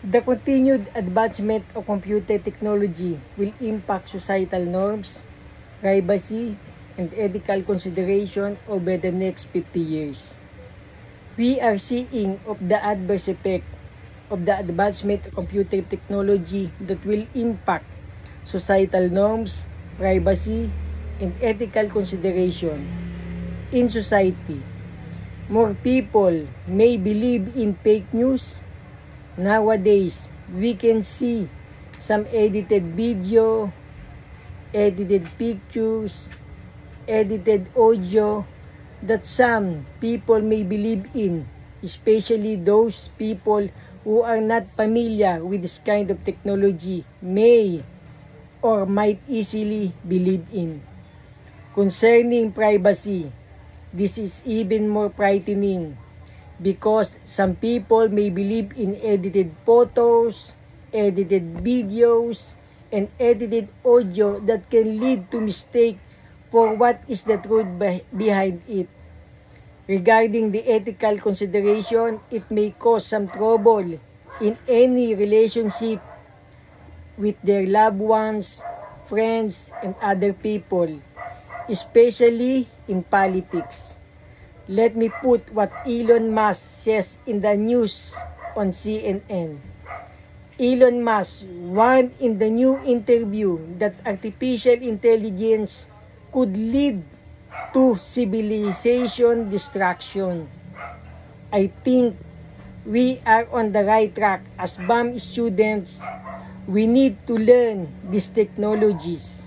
The continued advancement of computer technology will impact societal norms, privacy, and ethical consideration over the next 50 years. We are seeing of the adverse effect of the advancement of computer technology that will impact societal norms, privacy, and ethical consideration in society. More people may believe in fake news. Nowadays, we can see some edited video, edited pictures, edited audio that some people may believe in, especially those people who are not familiar with this kind of technology may or might easily believe in. Concerning privacy, this is even more frightening because some people may believe in edited photos, edited videos, and edited audio that can lead to mistake for what is the truth behind it. Regarding the ethical consideration, it may cause some trouble in any relationship with their loved ones, friends, and other people, especially in politics. Let me put what Elon Musk says in the news on CNN. Elon Musk warned in the new interview that artificial intelligence could lead to civilization destruction. I think we are on the right track as BAM students. We need to learn these technologies.